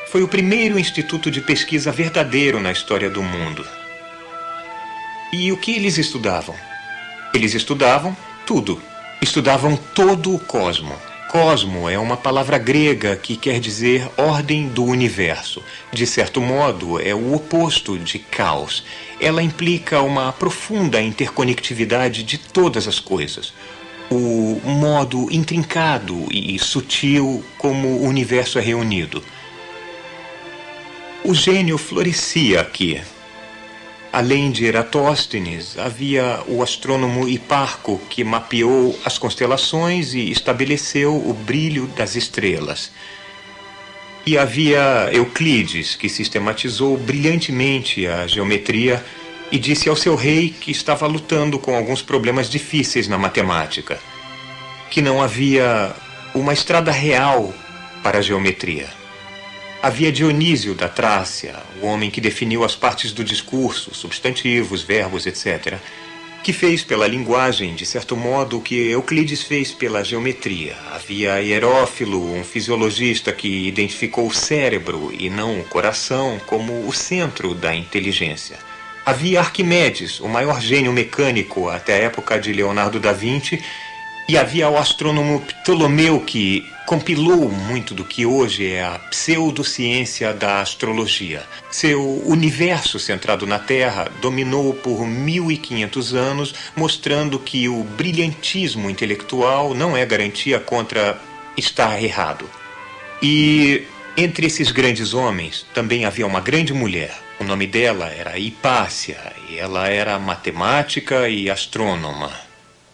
Foi o primeiro instituto de pesquisa verdadeiro na história do mundo. E o que eles estudavam? Eles estudavam tudo. Estudavam todo o cosmo. Cosmo é uma palavra grega que quer dizer ordem do universo. De certo modo, é o oposto de caos. Ela implica uma profunda interconectividade de todas as coisas. O modo intrincado e sutil como o universo é reunido. O gênio florescia aqui. Além de Eratóstenes, havia o astrônomo Hiparco, que mapeou as constelações e estabeleceu o brilho das estrelas. E havia Euclides, que sistematizou brilhantemente a geometria e disse ao seu rei que estava lutando com alguns problemas difíceis na matemática, que não havia uma estrada real para a geometria. Havia Dionísio da Trácia, o homem que definiu as partes do discurso, substantivos, verbos, etc., que fez pela linguagem, de certo modo, o que Euclides fez pela geometria. Havia Hierófilo, um fisiologista que identificou o cérebro e não o coração como o centro da inteligência. Havia Arquimedes, o maior gênio mecânico até a época de Leonardo da Vinci, e havia o astrônomo Ptolomeu, que compilou muito do que hoje é a pseudociência da astrologia. Seu universo centrado na Terra dominou por 1500 anos, mostrando que o brilhantismo intelectual não é garantia contra estar errado. E entre esses grandes homens também havia uma grande mulher. O nome dela era Hipácia, e ela era matemática e astrônoma.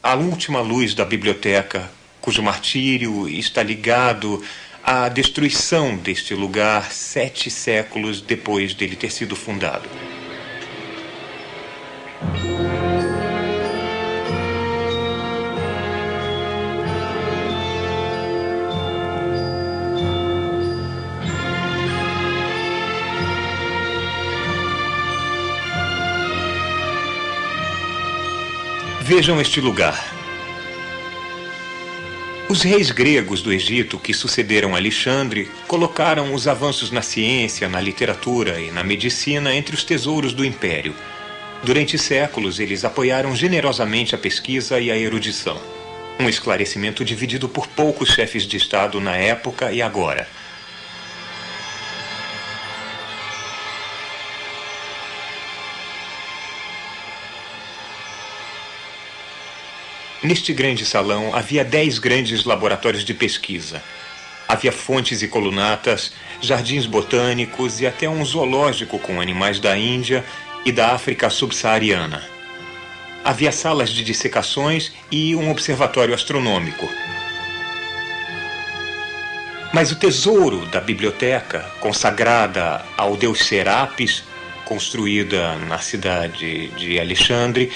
A última luz da biblioteca, cujo martírio está ligado à destruição deste lugar 7 séculos depois dele ter sido fundado. Vejam este lugar. Os reis gregos do Egito que sucederam Alexandre colocaram os avanços na ciência, na literatura e na medicina entre os tesouros do império. Durante séculos, eles apoiaram generosamente a pesquisa e a erudição. Um esclarecimento dividido por poucos chefes de Estado na época e agora. Neste grande salão havia 10 grandes laboratórios de pesquisa. Havia fontes e colunatas, jardins botânicos e até um zoológico com animais da Índia e da África subsaariana. Havia salas de dissecações e um observatório astronômico. Mas o tesouro da biblioteca, consagrada ao deus Serapis, construída na cidade de Alexandre,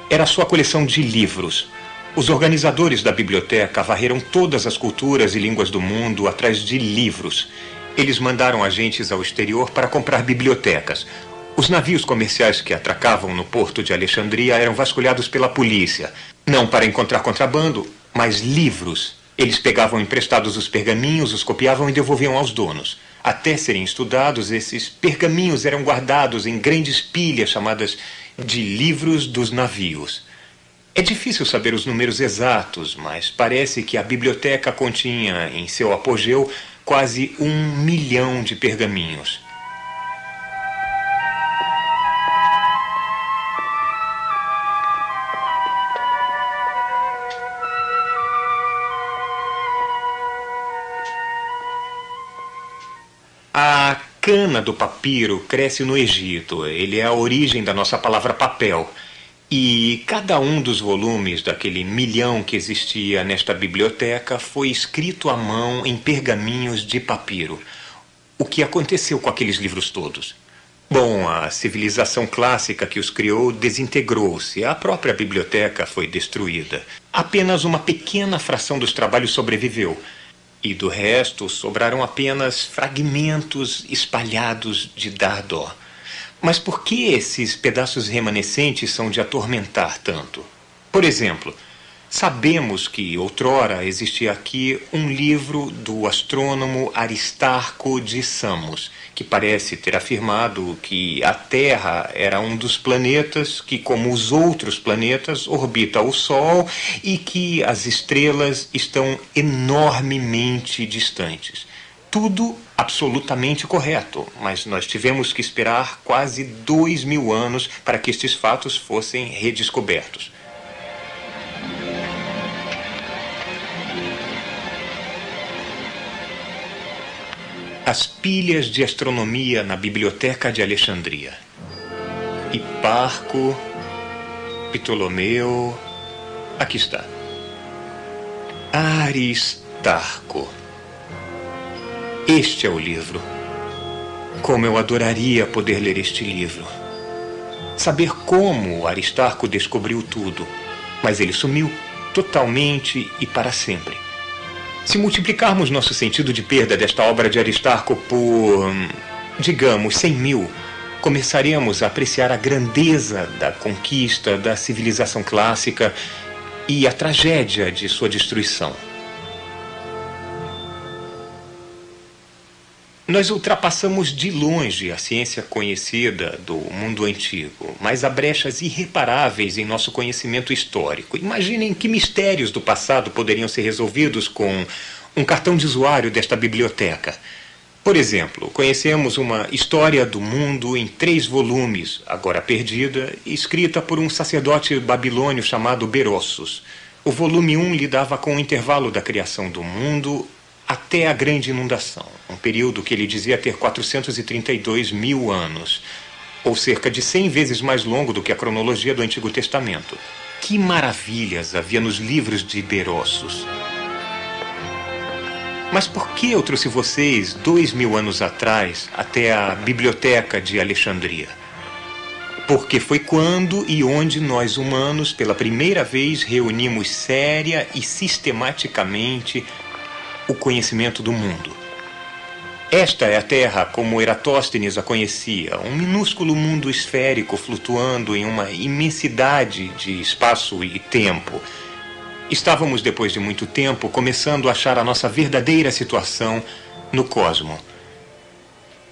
era a sua coleção de livros. Os organizadores da biblioteca varreram todas as culturas e línguas do mundo atrás de livros. Eles mandaram agentes ao exterior para comprar bibliotecas. Os navios comerciais que atracavam no porto de Alexandria eram vasculhados pela polícia, não para encontrar contrabando, mas livros. Eles pegavam emprestados os pergaminhos, os copiavam e devolviam aos donos. Até serem estudados, esses pergaminhos eram guardados em grandes pilhas chamadas de livros dos navios. É difícil saber os números exatos, mas parece que a biblioteca continha, em seu apogeu, quase 1 milhão de pergaminhos. A cana do papiro cresce no Egito. Ele é a origem da nossa palavra papel. E cada um dos volumes daquele 1 milhão que existia nesta biblioteca foi escrito à mão em pergaminhos de papiro. O que aconteceu com aqueles livros todos? Bom, a civilização clássica que os criou desintegrou-se. A própria biblioteca foi destruída. Apenas uma pequena fração dos trabalhos sobreviveu. E do resto sobraram apenas fragmentos espalhados de dar dó. Mas por que esses pedaços remanescentes são de atormentar tanto? Por exemplo, Sabemos que outrora existia aqui um livro do astrônomo Aristarco de Samos, que parece ter afirmado que a Terra era um dos planetas que, como os outros planetas, orbita o Sol e que as estrelas estão enormemente distantes. Tudo absolutamente correto, mas nós tivemos que esperar quase 2000 anos para que estes fatos fossem redescobertos. As pilhas de astronomia na Biblioteca de Alexandria. Hiparco, Ptolomeu... Aqui está. Aristarco. Este é o livro. Como eu adoraria poder ler este livro. Saber como Aristarco descobriu tudo. Mas ele sumiu totalmente e para sempre. Se multiplicarmos nosso sentido de perda desta obra de Aristarco por, digamos, 100.000, começaremos a apreciar a grandeza da conquista da civilização clássica e a tragédia de sua destruição. Nós ultrapassamos de longe a ciência conhecida do mundo antigo, mas há brechas irreparáveis em nosso conhecimento histórico. Imaginem que mistérios do passado poderiam ser resolvidos com um cartão de usuário desta biblioteca. Por exemplo, conhecemos uma história do mundo em 3 volumes, agora perdida, escrita por um sacerdote babilônio chamado Berossus. O volume 1 lidava com o intervalo da criação do mundo até a grande inundação, um período que ele dizia ter 432.000 anos, ou cerca de 100 vezes mais longo do que a cronologia do Antigo Testamento. Que maravilhas havia nos livros de Berossus! Mas por que eu trouxe vocês 2000 anos atrás até a Biblioteca de Alexandria? Porque foi quando e onde nós humanos, pela primeira vez, reunimos séria e sistematicamente o conhecimento do mundo. Esta é a Terra como Eratóstenes a conhecia, um minúsculo mundo esférico flutuando em uma imensidade de espaço e tempo. Estávamos, depois de muito tempo, começando a achar a nossa verdadeira situação no cosmos.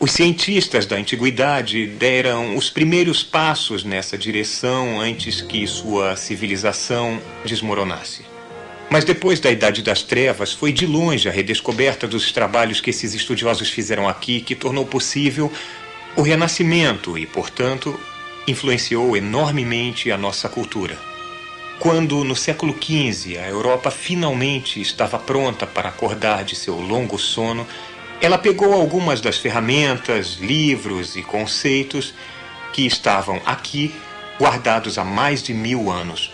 Os cientistas da antiguidade deram os primeiros passos nessa direção antes que sua civilização desmoronasse. Mas depois da Idade das Trevas, foi de longe a redescoberta dos trabalhos que esses estudiosos fizeram aqui que tornou possível o Renascimento e, portanto, influenciou enormemente a nossa cultura. Quando, no século XV, a Europa finalmente estava pronta para acordar de seu longo sono, ela pegou algumas das ferramentas, livros e conceitos que estavam aqui guardados há mais de 1000 anos.